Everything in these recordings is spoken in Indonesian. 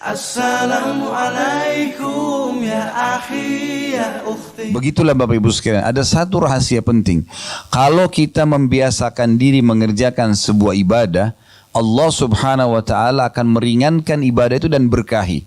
Assalamualaikum ya akhi ya ukhti. Begitulah Bapak Ibu sekalian, ada satu rahasia penting. Kalau kita membiasakan diri mengerjakan sebuah ibadah, Allah subhanahu wa ta'ala akan meringankan ibadah itu dan berkahi.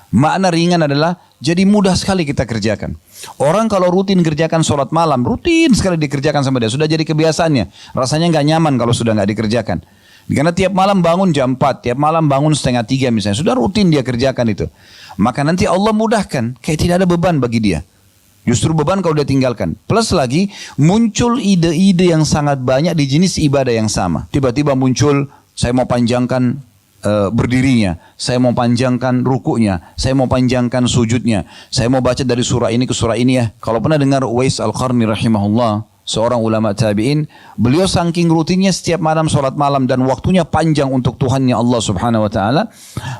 Makna ringan adalah jadi mudah sekali kita kerjakan. Orang kalau rutin kerjakan sholat malam, rutin sekali dikerjakan sama dia, sudah jadi kebiasaannya. Rasanya nggak nyaman kalau sudah nggak dikerjakan. Karena tiap malam bangun jam 4, tiap malam bangun 2:30 misalnya. Sudah rutin dia kerjakan itu. Maka nanti Allah mudahkan, kayak tidak ada beban bagi dia. Justru beban kalau dia tinggalkan. Plus lagi, muncul ide-ide yang sangat banyak di jenis ibadah yang sama. Tiba-tiba muncul, saya mau panjangkan berdirinya, saya mau panjangkan rukuknya, saya mau panjangkan sujudnya, saya mau baca dari surah ini ke surah ini ya. Kalau pernah dengar Uwais Al-Qarni rahimahullah, seorang ulama tabi'in, beliau saking rutinnya setiap malam sholat malam dan waktunya panjang untuk Tuhannya Allah subhanahu wa ta'ala,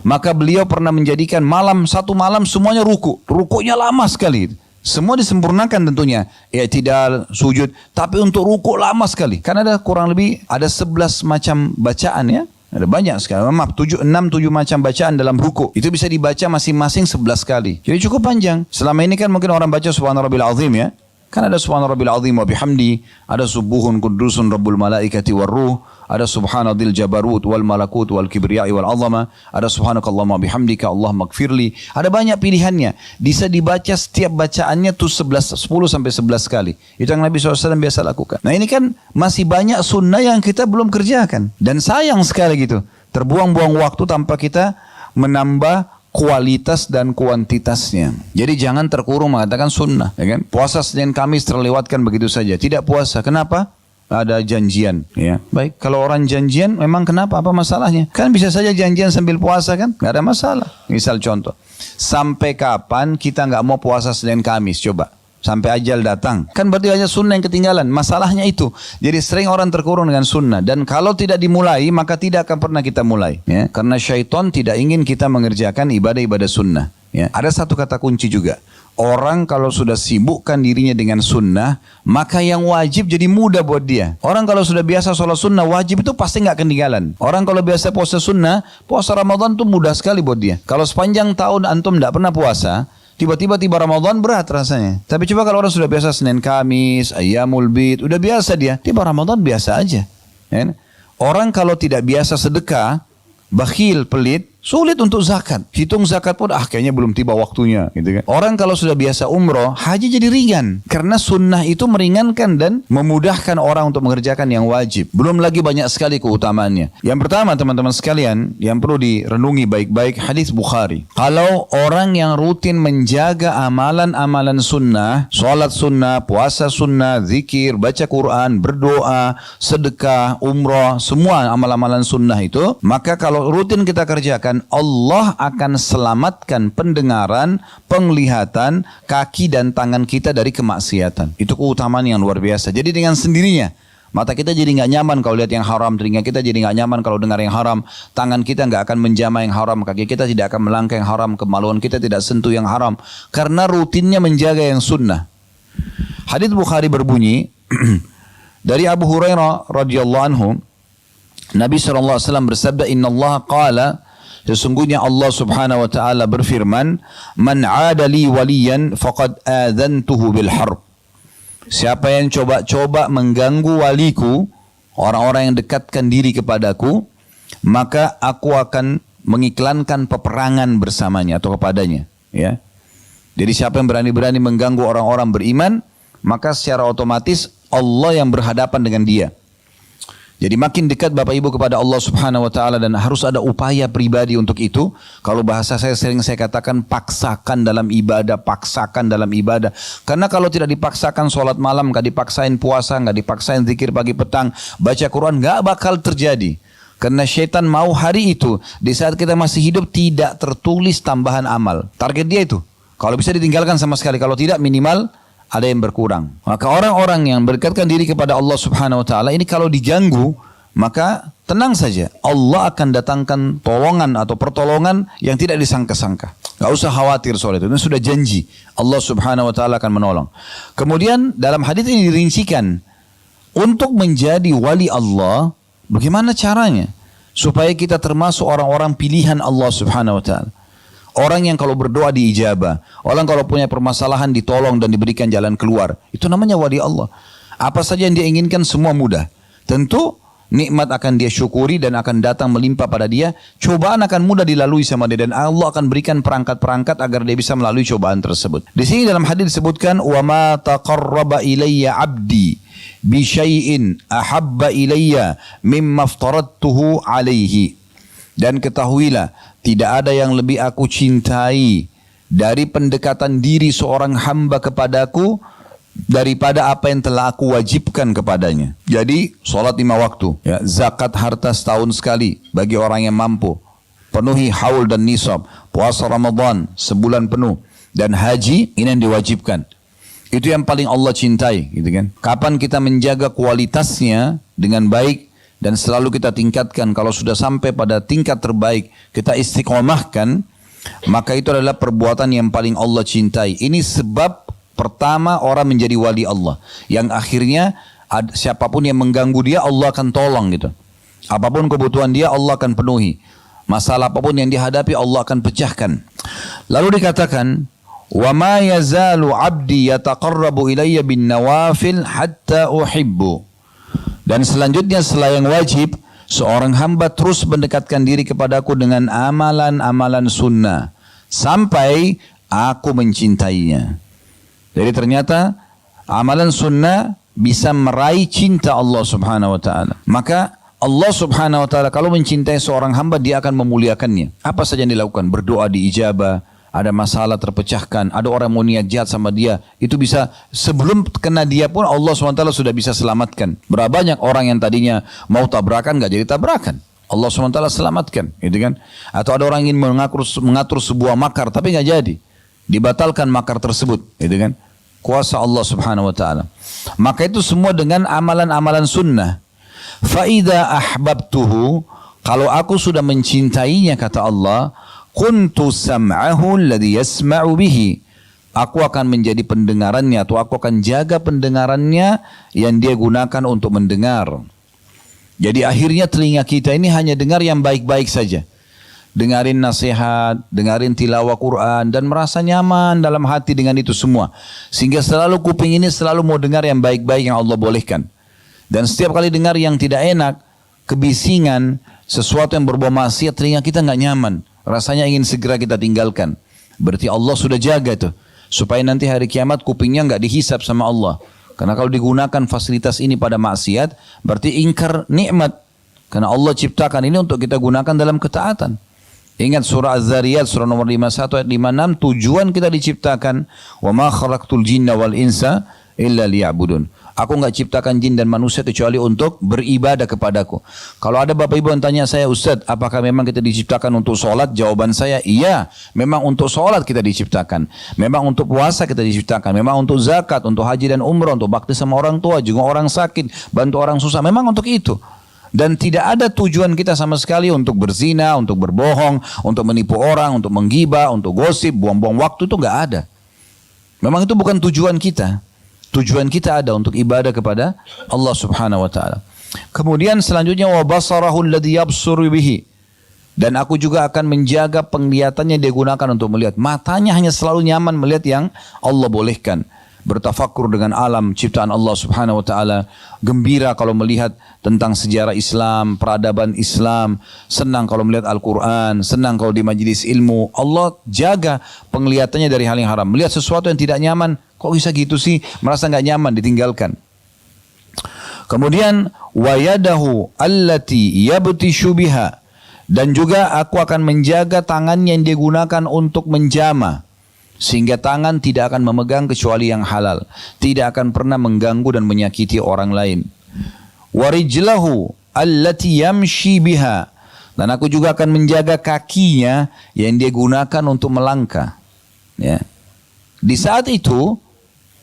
maka beliau pernah menjadikan satu malam semuanya rukuknya lama sekali. Semua disempurnakan tentunya, i'tidal, sujud, tapi untuk rukuk lama sekali. Karena ada kurang lebih ada 11 macam bacaan ya. Ada banyak sekali, 6-7 macam bacaan dalam ruku. Itu bisa dibaca masing-masing 11 kali. Jadi cukup panjang. Selama ini kan mungkin orang baca Subhana Rabbil Azim ya. Kan ada Subhana Rabbil Azim wa bihamdi, ada Subuhun Qudusun Rabbul Malaikati war Ruh, ada Subhanadzil Jabarut wal Malakut wal Kibriyai wal Azama, ada Subhanakallahumma bihamdika Allahumma gfirli. Ada banyak pilihannya. Bisa dibaca setiap bacaannya tuh 10 sampai 11 kali. Itu yang Nabi SAW biasa lakukan. Nah ini kan masih banyak sunnah yang kita belum kerjakan. Dan sayang sekali gitu. Terbuang-buang waktu tanpa kita menambah kualitas dan kuantitasnya. Jadi jangan terkurung mengatakan sunnah, ya kan? Puasa Senin Kamis terlewatkan begitu saja. Tidak puasa. Kenapa? Ada janjian, ya. Baik, kalau orang janjian memang kenapa? Apa masalahnya? Kan bisa saja janjian sambil puasa kan? Gak ada masalah. Misal contoh, sampai kapan kita nggak mau puasa Senin Kamis? Coba. Sampai ajal datang. Kan berarti hanya sunnah yang ketinggalan. Masalahnya itu. Jadi sering orang terkurung dengan sunnah. Dan kalau tidak dimulai, maka tidak akan pernah kita mulai. Ya? Karena syaitan tidak ingin kita mengerjakan ibadah-ibadah sunnah. Ya? Ada satu kata kunci juga. Orang kalau sudah sibukkan dirinya dengan sunnah, maka yang wajib jadi mudah buat dia. Orang kalau sudah biasa sholat sunnah, wajib itu pasti nggak ketinggalan. Orang kalau biasa puasa sunnah, puasa Ramadan itu mudah sekali buat dia. Kalau sepanjang tahun antum nggak pernah puasa, tiba-tiba Ramadan berat rasanya. Tapi coba kalau orang sudah biasa Senin Kamis, Ayyamul Bid, udah biasa dia. Tiba Ramadan biasa aja. Ya? Orang kalau tidak biasa sedekah, bakhil, pelit, sulit untuk zakat. Hitung zakat pun kayaknya belum tiba waktunya gitu kan. Orang kalau sudah biasa umroh, haji jadi ringan. Karena sunnah itu meringankan dan memudahkan orang untuk mengerjakan yang wajib. Belum lagi banyak sekali keutamaannya. Yang pertama teman-teman sekalian, yang perlu direnungi baik-baik, hadis Bukhari. Kalau orang yang rutin menjaga amalan-amalan sunnah, sholat sunnah, puasa sunnah, zikir, baca Quran, berdoa, sedekah, umroh, semua amal-amalan sunnah itu, maka kalau rutin kita kerjakan, Allah akan selamatkan pendengaran, penglihatan, kaki dan tangan kita dari kemaksiatan. Itu keutamaan yang luar biasa. Jadi dengan sendirinya, mata kita jadi nggak nyaman kalau lihat yang haram, telinga kita jadi nggak nyaman kalau dengar yang haram, tangan kita nggak akan menjamah yang haram, kaki kita tidak akan melangkah yang haram, kemaluan kita tidak sentuh yang haram, karena rutinnya menjaga yang sunnah. Hadits Bukhari berbunyi dari Abu Hurairah radhiyallahu anhu, Nabi SAW bersabda, Inna Allah qala, sesungguhnya Allah subhanahu wa ta'ala berfirman, Man 'ada li waliyan faqad adhantuhu bil harb. Siapa yang coba-coba mengganggu waliku, orang-orang yang dekatkan diri kepadaku, maka aku akan mengiklankan peperangan bersamanya atau kepadanya. Ya. Jadi siapa yang berani-berani mengganggu orang-orang beriman, maka secara otomatis Allah yang berhadapan dengan dia. Jadi makin dekat Bapak Ibu kepada Allah subhanahu wa ta'ala, dan harus ada upaya pribadi untuk itu. Kalau bahasa saya sering saya katakan, paksakan dalam ibadah, paksakan dalam ibadah. Karena kalau tidak dipaksakan sholat malam, gak dipaksain puasa, gak dipaksain zikir pagi petang, baca Quran, gak bakal terjadi. Karena syaitan mau hari itu, di saat kita masih hidup, tidak tertulis tambahan amal. Target dia itu. Kalau bisa ditinggalkan sama sekali, kalau tidak minimal ada yang berkurang. Maka orang-orang yang berdekatkan diri kepada Allah subhanahu wa ta'ala ini kalau diganggu, maka tenang saja. Allah akan datangkan tolongan atau pertolongan yang tidak disangka-sangka. Gak usah khawatir soal itu. Ini sudah janji. Allah subhanahu wa ta'ala akan menolong. Kemudian dalam hadis ini dirincikan, untuk menjadi wali Allah, bagaimana caranya? Supaya kita termasuk orang-orang pilihan Allah subhanahu wa ta'ala. Orang yang kalau berdoa diijabah. Orang kalau punya permasalahan ditolong dan diberikan jalan keluar. Itu namanya wali Allah. Apa saja yang dia inginkan semua mudah. Tentu nikmat akan dia syukuri dan akan datang melimpah pada dia. Cobaan akan mudah dilalui sama dia. Dan Allah akan berikan perangkat-perangkat agar dia bisa melalui cobaan tersebut. Di sini dalam hadis disebutkan, وَمَا تَقَرَّبَ إِلَيَّ عَبْدِي بِشَيْءٍ أَحَبَّ إِلَيَّ مِمَّا افْتَرَضْتُهُ عَلَيْهِ. Dan ketahuilah, tidak ada yang lebih aku cintai dari pendekatan diri seorang hamba kepadaku daripada apa yang telah aku wajibkan kepadanya. Jadi, sholat 5 waktu, ya, zakat harta setahun sekali bagi orang yang mampu, penuhi haul dan nisab, puasa Ramadan sebulan penuh, dan haji ini yang diwajibkan. Itu yang paling Allah cintai, gitu kan? Kapan kita menjaga kualitasnya dengan baik dan selalu kita tingkatkan, kalau sudah sampai pada tingkat terbaik kita istiqomahkan, maka itu adalah perbuatan yang paling Allah cintai. Ini sebab pertama orang menjadi wali Allah, yang akhirnya siapapun yang mengganggu dia Allah akan tolong gitu. Apapun kebutuhan dia Allah akan penuhi. Masalah apapun yang dihadapi Allah akan pecahkan. Lalu dikatakan, wa ma yazalu 'abdi yataqarrabu ilayya bin nawafil hatta uhibbu. Dan selanjutnya setelah yang wajib, seorang hamba terus mendekatkan diri kepadaku dengan amalan-amalan sunnah sampai aku mencintainya. Jadi ternyata amalan sunnah bisa meraih cinta Allah subhanahu wa ta'ala. Maka Allah subhanahu wa ta'ala kalau mencintai seorang hamba, dia akan memuliakannya. Apa saja yang dilakukan, berdoa diijabah, ada masalah terpecahkan, ada orang mau niat jahat sama dia, itu bisa sebelum kena dia pun Allah SWT sudah bisa selamatkan. Berapa banyak orang yang tadinya mau tabrakan gak jadi tabrakan, Allah SWT selamatkan, gitu kan? Atau ada orang ingin mengatur sebuah makar tapi gak jadi, dibatalkan makar tersebut, gitu kan? Kuasa Allah Subhanahu Wa Taala. Maka itu semua dengan amalan-amalan sunnah. Faida ahbabtuhu, kalau aku sudah mencintainya, kata Allah, kuntu sam'ahu alladhi yasma'u bihi, aku akan menjadi pendengarannya, atau aku akan jaga pendengarannya yang dia gunakan untuk mendengar. Jadi akhirnya telinga kita ini hanya dengar yang baik-baik saja, dengarin nasihat, dengarin tilawah Quran, dan merasa nyaman dalam hati dengan itu semua, sehingga selalu kuping ini selalu mau dengar yang baik-baik yang Allah bolehkan. Dan setiap kali dengar yang tidak enak, kebisingan, sesuatu yang berbau maksiat, telinga kita nggak nyaman, rasanya ingin segera kita tinggalkan. Berarti Allah sudah jaga tuh, supaya nanti hari kiamat kupingnya nggak dihisap sama Allah. Karena kalau digunakan fasilitas ini pada maksiat, berarti ingkar nikmat. Karena Allah ciptakan ini untuk kita gunakan dalam ketaatan. Ingat surah Az-Zariyat, surah nomor 51 ayat 56, tujuan kita diciptakan, wa ma khalaqtul jinna wal insa illa liya'budun. Aku enggak ciptakan jin dan manusia kecuali untuk beribadah kepadaku. Kalau ada bapak ibu yang tanya saya, Ustaz, apakah memang kita diciptakan untuk sholat? Jawaban saya, iya, memang untuk sholat kita diciptakan. Memang untuk puasa kita diciptakan. Memang untuk zakat, untuk haji dan umrah, untuk bakti sama orang tua, juga orang sakit, bantu orang susah. Memang untuk itu. Dan tidak ada tujuan kita sama sekali untuk berzina, untuk berbohong, untuk menipu orang, untuk menggibah, untuk gosip, buang-buang waktu, itu enggak ada. Memang itu bukan tujuan kita. Tujuan kita ada untuk ibadah kepada Allah Subhanahu wa taala. Kemudian selanjutnya wa basarahu alladhi yabsuru bihi. Dan aku juga akan menjaga penglihatannya dia gunakan untuk melihat. Matanya hanya selalu nyaman melihat yang Allah bolehkan. Bertafakur dengan alam ciptaan Allah Subhanahu wa taala, gembira kalau melihat tentang sejarah Islam, peradaban Islam, senang kalau melihat Al-Qur'an, senang kalau di majelis ilmu. Allah jaga penglihatannya dari hal yang haram. Melihat sesuatu yang tidak nyaman, kok bisa gitu sih? Merasa enggak nyaman, ditinggalkan. Kemudian wa yadahu allati yabtishu biha, dan juga aku akan menjaga tangannya yang dia gunakan untuk menjamah, sehingga tangan tidak akan memegang kecuali yang halal, tidak akan pernah mengganggu dan menyakiti orang lain. Warijlahu allati yamshi biha, dan aku juga akan menjaga kakinya yang dia gunakan untuk melangkah. Ya. Di saat itu,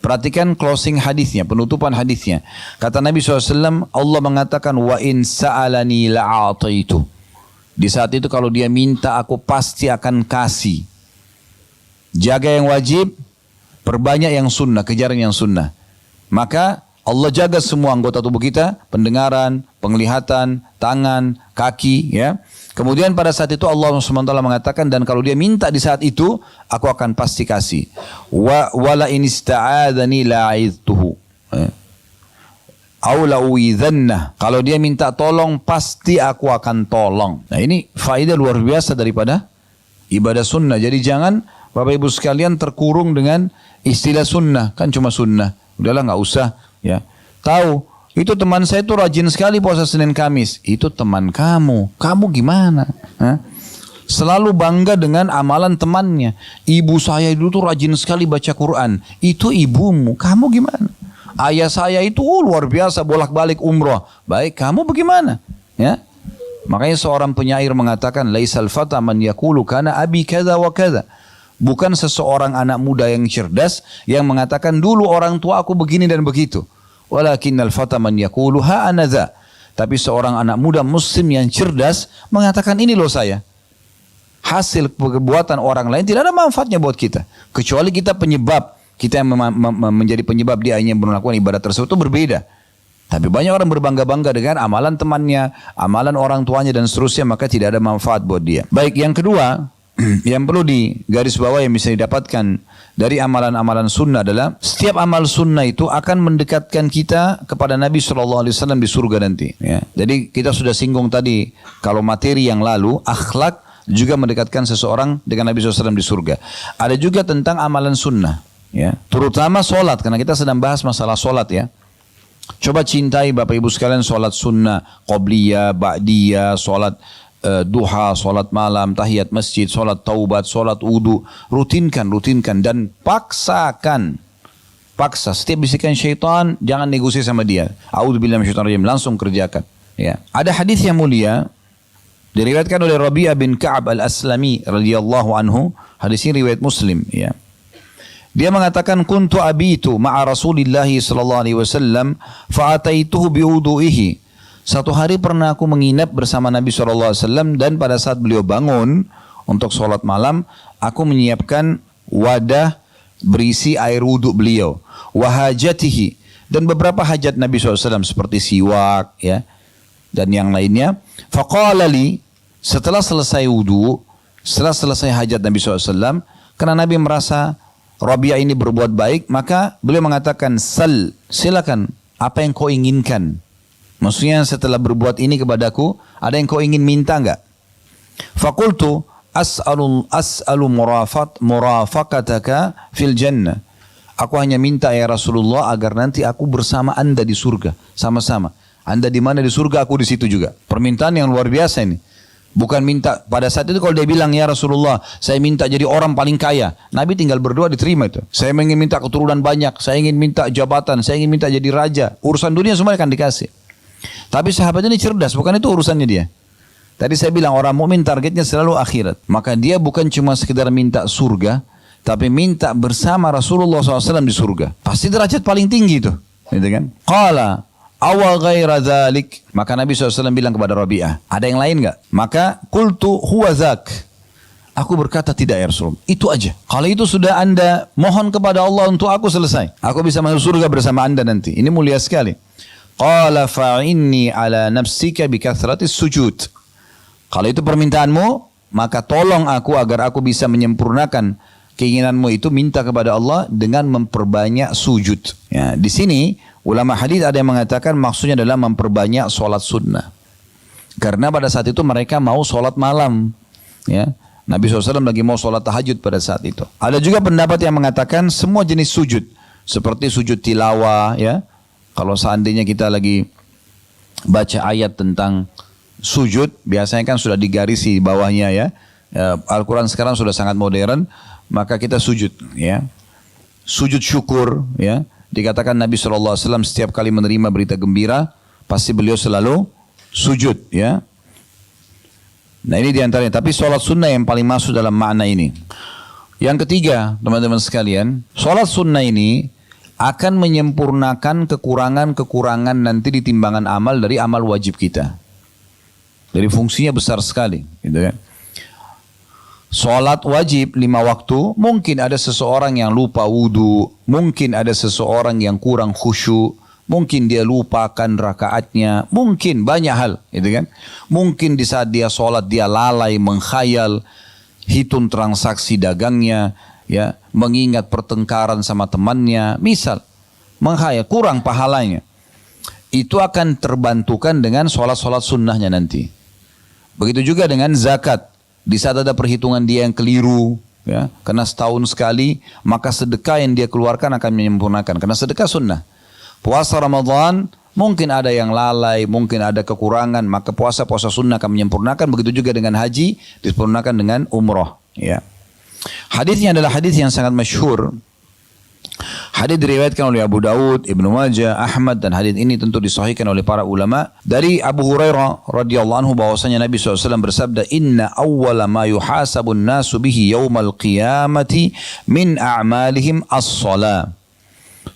perhatikan closing hadisnya, penutupan hadisnya. Kata Nabi SAW, Allah mengatakan, wa in sa'alani la'ataitu. Di saat itu kalau dia minta, aku pasti akan kasih. Jaga yang wajib, perbanyak yang sunnah, kejar yang sunnah. Maka Allah jaga semua anggota tubuh kita, pendengaran, penglihatan, tangan, kaki, ya. Kemudian pada saat itu Allah SWT mengatakan, dan kalau dia minta di saat itu, aku akan pasti kasih. Wala in ista'adhani la'idtuhu. Kalau dia minta tolong, pasti aku akan tolong. Nah ini faedah luar biasa daripada ibadah sunnah. Jadi jangan Bapak Ibu sekalian terkurung dengan istilah sunnah. Kan cuma sunnah. Udahlah nggak usah. Ya. Tahu, itu teman saya itu rajin sekali puasa Senin Kamis. Itu teman kamu. Kamu gimana? Hah? Selalu bangga dengan amalan temannya. Ibu saya dulu tuh rajin sekali baca Quran. Itu ibumu. Kamu gimana? Ayah saya itu luar biasa bolak-balik umroh. Baik, kamu bagaimana? Ya. Makanya seorang penyair mengatakan, laisal fata man yaqulu kana abi kadza wa kadza. Bukan seseorang anak muda yang cerdas yang mengatakan dulu orang tua aku begini dan begitu. Walakinnal fata man yaqulu ha ana dza. Tapi seorang anak muda muslim yang cerdas mengatakan ini loh saya. Hasil perbuatan orang lain tidak ada manfaatnya buat kita. Kecuali kita penyebab. Kita yang menjadi penyebab dia hanya melakukan ibadah tersebut itu berbeda. Tapi banyak orang berbangga-bangga dengan amalan temannya, amalan orang tuanya dan seterusnya, maka tidak ada manfaat buat dia. Baik, yang kedua, yang perlu digaris bawah yang bisa didapatkan dari amalan-amalan sunnah adalah setiap amal sunnah itu akan mendekatkan kita kepada Nabi SAW di surga nanti. Ya. Jadi kita sudah singgung tadi, kalau materi yang lalu, akhlak juga mendekatkan seseorang dengan Nabi SAW di surga. Ada juga tentang amalan sunnah. Ya, terutama solat, karena kita sedang bahas masalah solat ya. Coba cintai Bapak Ibu sekalian solat sunnah, qobliyah, ba'diyah, solat duha, solat malam, tahiyat masjid, solat taubat, solat wudu. Rutinkan dan paksakan. Paksa, setiap bisikan syaitan jangan negosiasi sama dia. A'udzubillahi minasyaitonir rajim, langsung kerjakan. Ya. Ada hadis yang mulia diriwayatkan oleh Rabi'ah bin Ka'ab al-Aslami radhiyallahu anhu. Hadis ini riwayat Muslim ya. Dia mengatakan kuntu abitu ma'a Rasulillah sallallahu alaihi wasallam fa'ataituhu biwudu'ihi. Satu hari pernah aku menginap bersama Nabi sallallahu alaihi wasallam dan pada saat beliau bangun untuk sholat malam, aku menyiapkan wadah berisi air wudhu beliau, wahajatihi, dan beberapa hajat Nabi SAW seperti siwak ya dan yang lainnya. Faqala li, setelah selesai wudhu, setelah selesai hajat Nabi SAW, karena Nabi merasa Rabi'ah ini berbuat baik, maka beliau mengatakan, silakan, apa yang kau inginkan? Maksudnya setelah berbuat ini kepadaku, ada yang kau ingin minta enggak? Fakultu as'alu murafaqataka fil jannah. Aku hanya minta ya Rasulullah agar nanti aku bersama anda di surga, sama-sama. Anda di mana di surga, aku di situ juga. Permintaan yang luar biasa ini. Bukan minta, pada saat itu kalau dia bilang, ya Rasulullah, saya minta jadi orang paling kaya. Nabi tinggal berdoa diterima itu. Saya ingin minta keturunan banyak, saya ingin minta jabatan, saya ingin minta jadi raja. Urusan dunia semua akan dikasih. Tapi sahabat ini cerdas, bukan itu urusannya dia. Tadi saya bilang orang mukmin targetnya selalu akhirat. Maka dia bukan cuma sekedar minta surga, tapi minta bersama Rasulullah SAW di surga. Pasti derajat paling tinggi itu. Gitu kan? Qala awal ghaira dzalik, maka Nabi SAW bilang kepada Rabi'ah, ada yang lain enggak? Maka qultu huwa dzak, aku berkata tidak ya Rasulullah, itu aja. Kalau itu sudah anda mohon kepada Allah untuk aku, selesai, aku bisa masuk surga bersama anda nanti. Ini mulia sekali. Qala fa'inni ala nafsika bikathratis sujud, kalau itu permintaanmu, maka tolong aku agar aku bisa menyempurnakan keinginanmu itu, minta kepada Allah dengan memperbanyak sujud. Ya, di sini ulama hadis ada yang mengatakan maksudnya adalah memperbanyak sholat sunnah. Karena pada saat itu mereka mau sholat malam. Ya. Nabi SAW lagi mau sholat tahajud pada saat itu. Ada juga pendapat yang mengatakan semua jenis sujud. Seperti sujud tilawah. Ya. Kalau seandainya kita lagi baca ayat tentang sujud, biasanya kan sudah digarisi di bawahnya ya. Al-Quran sekarang sudah sangat modern. Maka kita sujud. Ya. Sujud syukur. Ya. Dikatakan Nabi SAW setiap kali menerima berita gembira, pasti beliau selalu sujud. Ya. Nah ini diantaranya. Tapi sholat sunnah yang paling masuk dalam makna ini. Yang ketiga, teman-teman sekalian, sholat sunnah ini akan menyempurnakan kekurangan-kekurangan nanti di timbangan amal dari amal wajib kita. Jadi fungsinya besar sekali. Gitu kan. Sholat wajib 5 waktu, mungkin ada seseorang yang lupa wudu, mungkin ada seseorang yang kurang khusyuk, Mungkin dia lupakan rakaatnya, mungkin banyak hal, gitu kan? Mungkin di saat dia sholat dia lalai menghayal, hitung transaksi dagangnya, ya, mengingat pertengkaran sama temannya, misal menghayal, kurang pahalanya. Itu akan terbantukan dengan sholat-sholat sunnahnya nanti. Begitu juga dengan zakat. Di saat ada perhitungan dia yang keliru, ya, karena setahun sekali, maka sedekah yang dia keluarkan akan menyempurnakan. Karena sedekah sunnah. Puasa Ramadan, mungkin ada yang lalai, mungkin ada kekurangan, maka puasa-puasa sunnah akan menyempurnakan. Begitu juga dengan haji, disempurnakan dengan umroh. Ya. Hadisnya adalah hadis yang sangat masyhur. Hadis diriwayatkan oleh Abu Daud, Ibnu Majah, Ahmad, dan hadis ini tentu disahihkan oleh para ulama. Dari Abu Hurairah radhiyallahu anhu bahwasanya Nabi SAW bersabda, Inna awwala ma yuhasabun nasu bihi yawmal qiyamati min a'malihim as-salah.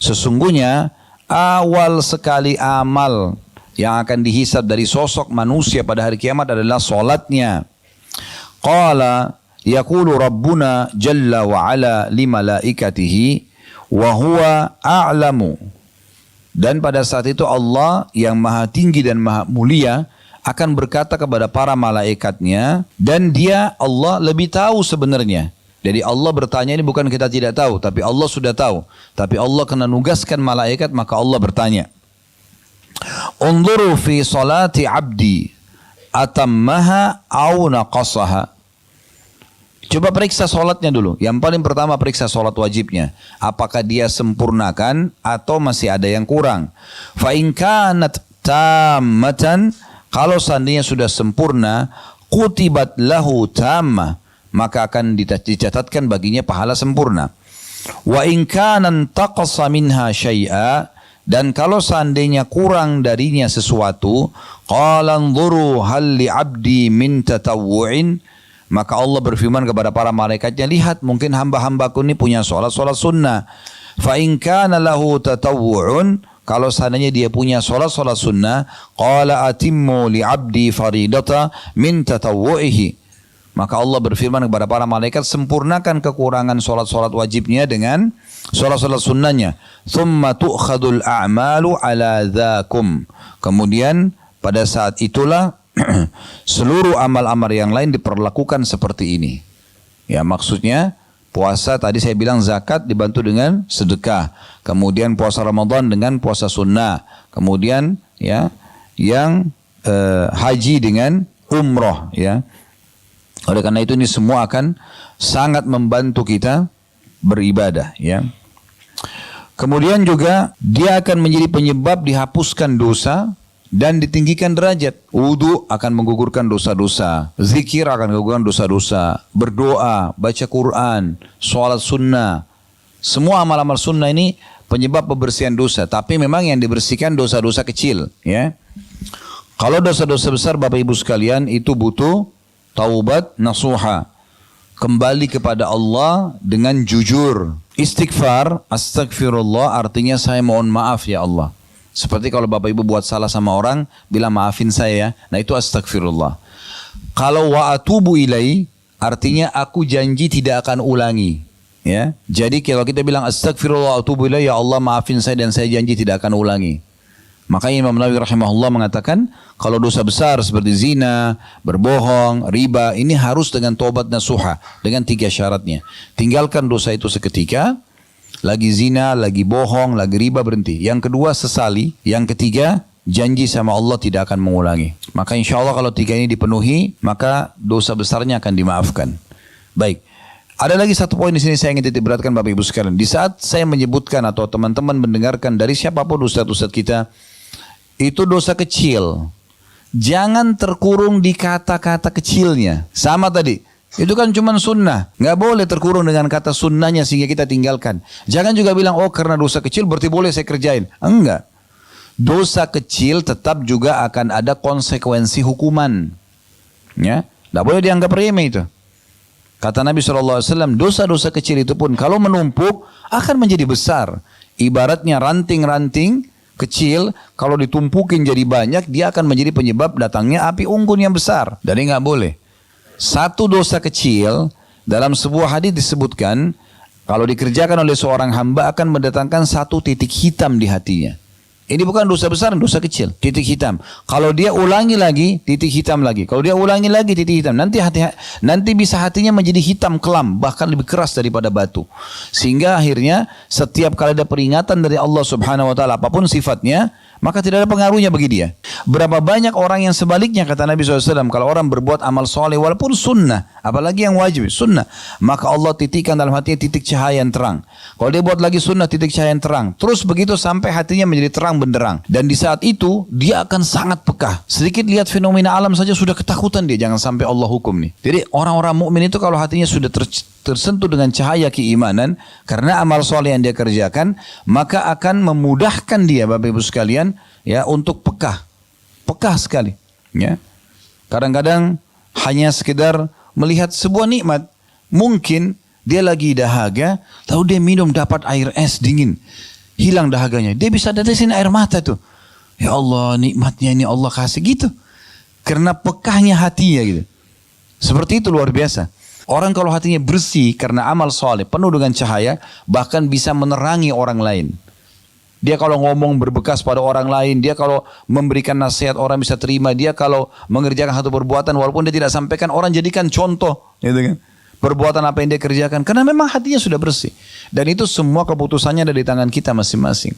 Sesungguhnya awal sekali amal yang akan dihisab dari sosok manusia pada hari kiamat adalah solatnya. Qala yaqulu Rabbuna jalla wa ala li malaikatihi wa huwa a'lamu. Dan pada saat itu Allah yang maha tinggi dan maha mulia akan berkata kepada para malaikatnya, dan dia Allah lebih tahu sebenarnya. Jadi Allah bertanya ini bukan kita tidak tahu, tapi Allah sudah tahu. Tapi Allah kena nugaskan malaikat, maka Allah bertanya. Unzuru fi salati abdi atammaha au naqasaha. Coba periksa solatnya dulu. Yang paling pertama periksa solat wajibnya. Apakah dia sempurnakan atau masih ada yang kurang. Fa in kanat tammatan, kalau seandainya sudah sempurna, kutibat lahu tammah, maka akan dicatatkan baginya pahala sempurna. Wa in kana taqasa minha syai'a, dan kalau seandainya kurang darinya sesuatu, qala anzuru hal li 'abdi min tatawwu'in, maka Allah berfirman kepada para malaikatnya, lihat mungkin hamba-hambaku ini punya salat sunnah. Fa in kana lahu tatawwu'un, kalau seandainya dia punya salat sunnah, qala atimmu li 'abdi faridata min tatawwu'ihi, maka Allah berfirman kepada para malaikat, sempurnakan kekurangan solat-solat wajibnya dengan solat-solat sunnahnya. Thumma tu'khadul a'malu ala dhakum. Kemudian pada saat itulah seluruh amal-amal yang lain diperlakukan seperti ini. Ya, maksudnya puasa tadi saya bilang zakat dibantu dengan sedekah. Kemudian puasa Ramadan dengan puasa sunnah. Kemudian ya yang haji dengan umroh, ya. Oleh karena itu ini semua akan sangat membantu kita beribadah, ya. Kemudian juga dia akan menjadi penyebab dihapuskan dosa dan ditinggikan derajat. Wudu akan menggugurkan dosa-dosa, zikir akan menggugurkan dosa-dosa, berdoa, baca Quran, sholat sunnah. Semua amal-amal sunnah ini penyebab pembersihan dosa. Tapi memang yang dibersihkan dosa-dosa kecil, ya. Kalau dosa-dosa besar Bapak Ibu sekalian itu butuh taubat nasuha, kembali kepada Allah dengan jujur. Istighfar, astagfirullah, artinya saya mohon maaf ya Allah. Seperti kalau Bapak Ibu buat salah sama orang, bilang maafin saya ya. Nah itu astagfirullah. Kalau wa atubu ilai, artinya aku janji tidak akan ulangi. Ya, jadi kalau kita bilang astagfirullah wa atubu ilai, ya Allah maafin saya dan saya janji tidak akan ulangi. Makanya Imam Nawawi rahimahullah mengatakan, kalau dosa besar seperti zina, berbohong, riba, ini harus dengan taubat nasuha, dengan 3 syaratnya. Tinggalkan dosa itu seketika, lagi zina, lagi bohong, lagi riba, berhenti. Yang kedua sesali, yang ketiga janji sama Allah tidak akan mengulangi. Maka insya Allah kalau 3 ini dipenuhi, maka dosa besarnya akan dimaafkan. Baik. Ada lagi satu poin di sini saya ingin titik beratkan Bapak Ibu sekalian. Di saat saya menyebutkan atau teman-teman mendengarkan dari siapapun ustadz-ustadz kita, itu dosa kecil. Jangan terkurung di kata-kata kecilnya. Sama tadi. Itu kan cuma sunnah. Nggak boleh terkurung dengan kata sunnahnya sehingga kita tinggalkan. Jangan juga bilang, oh karena dosa kecil berarti boleh saya kerjain. Enggak. Dosa kecil tetap juga akan ada konsekuensi hukuman. Ya, nggak boleh dianggap remeh itu. Kata Nabi SAW, dosa-dosa kecil itu pun kalau menumpuk akan menjadi besar. Ibaratnya ranting-ranting kecil, kalau ditumpukin jadi banyak, dia akan menjadi penyebab datangnya api unggun yang besar. Jadi nggak boleh. Satu dosa kecil, dalam sebuah hadis disebutkan, kalau dikerjakan oleh seorang hamba akan mendatangkan 1 titik hitam di hatinya. Ini bukan dosa besar, dosa kecil, titik hitam. Kalau dia ulangi lagi, titik hitam lagi. Kalau dia ulangi lagi, titik hitam. Nanti bisa hatinya menjadi hitam kelam, bahkan lebih keras daripada batu. Sehingga akhirnya setiap kali ada peringatan dari Allah Subhanahu wa taala, apapun sifatnya, maka tidak ada pengaruhnya bagi dia. Berapa banyak orang yang sebaliknya, kata Nabi SAW, kalau orang berbuat amal soleh walaupun sunnah, apalagi yang wajib, sunnah, maka Allah titikkan dalam hatinya titik cahaya yang terang. Kalau dia buat lagi sunnah, titik cahaya yang terang. Terus begitu sampai hatinya menjadi terang benderang. Dan di saat itu, dia akan sangat peka. Sedikit lihat fenomena alam saja sudah ketakutan dia, jangan sampai Allah hukum nih. Jadi orang-orang mukmin itu kalau hatinya sudah tersentuh dengan cahaya keimanan, karena amal soleh yang dia kerjakan, maka akan memudahkan dia, Bapak Ibu sekalian, ya, untuk peka sekali, ya. Kadang-kadang hanya sekedar melihat sebuah nikmat, mungkin dia lagi dahaga, tahu dia minum dapat air es dingin, hilang dahaganya, dia bisa tetesin air mata tuh. Ya Allah, nikmatnya ini Allah kasih gitu, karena pekahnya hatinya gitu. Seperti itu, luar biasa. Orang kalau hatinya bersih karena amal soleh, penuh dengan cahaya, bahkan bisa menerangi orang lain. Dia kalau ngomong berbekas pada orang lain, dia kalau memberikan nasihat orang bisa terima, dia kalau mengerjakan satu perbuatan walaupun dia tidak sampaikan, orang jadikan contoh, gitu kan? Perbuatan apa yang dia kerjakan, karena memang hatinya sudah bersih. Dan itu semua keputusannya ada di tangan kita masing-masing.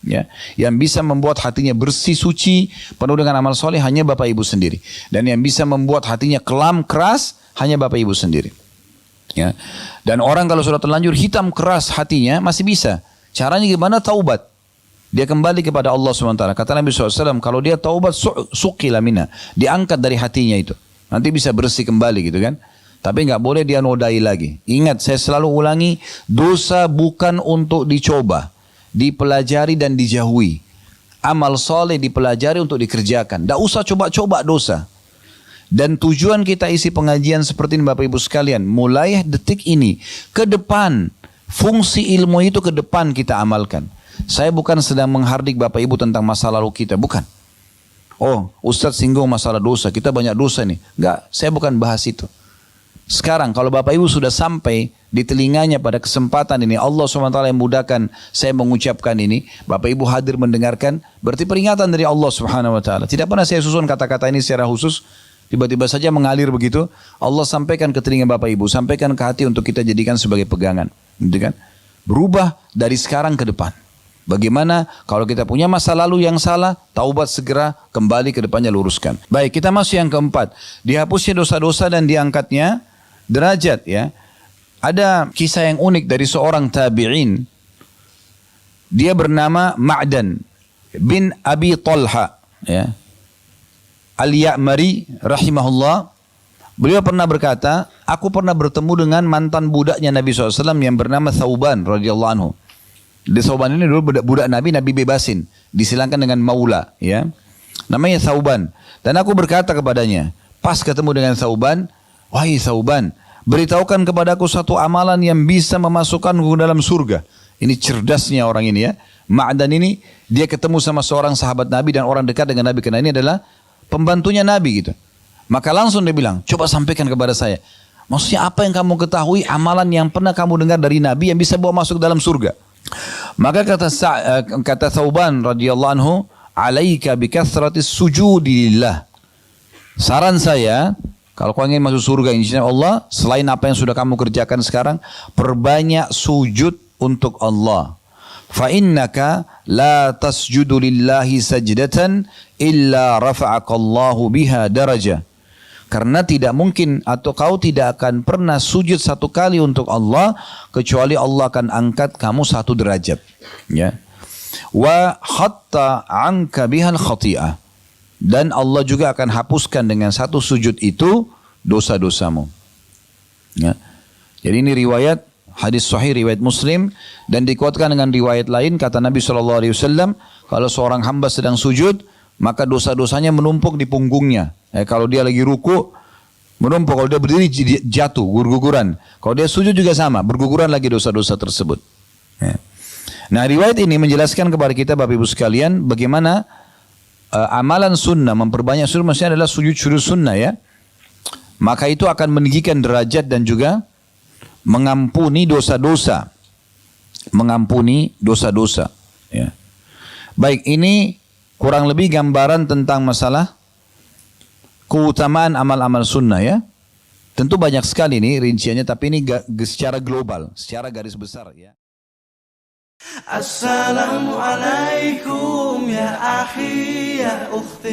Ya, yang bisa membuat hatinya bersih, suci, penuh dengan amal soleh hanya Bapak Ibu sendiri. Dan yang bisa membuat hatinya kelam, keras, hanya Bapak Ibu sendiri. Ya. Dan orang kalau sudah terlanjur hitam keras hatinya masih bisa. Caranya gimana? Taubat. Dia kembali kepada Allah SWT. Kata Nabi SAW, kalau dia taubat, suqila mina, diangkat dari hatinya itu. Nanti bisa bersih kembali gitu kan. Tapi nggak boleh dia nodai lagi. Ingat, saya selalu ulangi, dosa bukan untuk dicoba, dipelajari dan dijauhi. Amal soleh dipelajari untuk dikerjakan. Nggak usah coba-coba dosa. Dan tujuan kita isi pengajian seperti ini Bapak Ibu sekalian, mulai detik ini ke depan, fungsi ilmu itu ke depan kita amalkan. Saya bukan sedang menghardik Bapak Ibu tentang masa lalu kita, bukan. Oh, Ustadz singgung masalah dosa, kita banyak dosa nih. Enggak, saya bukan bahas itu. Sekarang kalau Bapak Ibu sudah sampai di telinganya pada kesempatan ini, Allah SWT yang mudahkan saya mengucapkan ini, Bapak Ibu hadir mendengarkan, berarti peringatan dari Allah SWT. Tidak pernah saya susun kata-kata ini secara khusus, tiba-tiba saja mengalir begitu. Allah sampaikan ke telinga Bapak Ibu, sampaikan ke hati untuk kita jadikan sebagai pegangan, gitu kan? Berubah dari sekarang ke depan. Bagaimana kalau kita punya masa lalu yang salah, taubat segera, kembali ke depannya luruskan. Baik, kita masuk yang keempat. Dihapusnya dosa-dosa dan diangkatnya derajat, ya. Ada kisah yang unik dari seorang tabi'in. Dia bernama Ma'dan bin Abi Talha, ya. Al-Ya'mari rahimahullah. Beliau pernah berkata, aku pernah bertemu dengan mantan budaknya Nabi SAW yang bernama Thauban radhiyallahu anhu. Di Thauban ini dulu budak Nabi bebasin, disilangkan dengan maula, ya. Namanya Thauban. Dan aku berkata kepadanya, pas ketemu dengan Thauban, wahai Thauban, beritahukan kepadaku satu amalan yang bisa memasukkanku ke dalam surga. Ini cerdasnya orang ini, ya. Ma'dan ini, dia ketemu sama seorang sahabat Nabi dan orang dekat dengan Nabi, karena ini adalah pembantunya Nabi gitu. Maka langsung dia bilang, coba sampaikan kepada saya. Maksudnya apa yang kamu ketahui, amalan yang pernah kamu dengar dari Nabi yang bisa bawa masuk dalam surga. Maka kata Thauban radhiyallahu anhu, alaika bikathratis sujudi lillah. Saran saya, kalau kau ingin masuk surga insyaallah Allah, selain apa yang sudah kamu kerjakan sekarang, perbanyak sujud untuk Allah. Fa innaka la tasjudu lillahi sajdatan illa rafa'akallahu biha darajah. Karena tidak mungkin atau kau tidak akan pernah sujud satu kali untuk Allah kecuali Allah akan angkat kamu satu derajat, ya. Wa hatta anka bihal khati'ah, dan Allah juga akan hapuskan dengan satu sujud itu dosa-dosamu, ya. Jadi ini riwayat hadis sahih riwayat Muslim dan dikuatkan dengan riwayat lain. Kata Nabi SAW, kalau seorang hamba sedang sujud maka dosa-dosanya menumpuk di punggungnya. Kalau dia lagi ruku menumpuk, kalau dia berdiri jatuh, gugur-guguran. Kalau dia sujud juga sama, berguguran lagi dosa-dosa tersebut. Ya. Nah, riwayat ini menjelaskan kepada kita Bapak Ibu sekalian bagaimana amalan sunnah, memperbanyak sunnah, maksudnya adalah sujud sunnah, ya. Maka itu akan meninggikan derajat dan juga mengampuni dosa-dosa. Mengampuni dosa-dosa, ya. Baik, ini kurang lebih gambaran tentang masalah keutamaan amal-amal sunnah ya. Tentu banyak sekali nih rinciannya, tapi ini secara global, secara garis besar ya. Assalamualaikum ya akhi ya ukhti.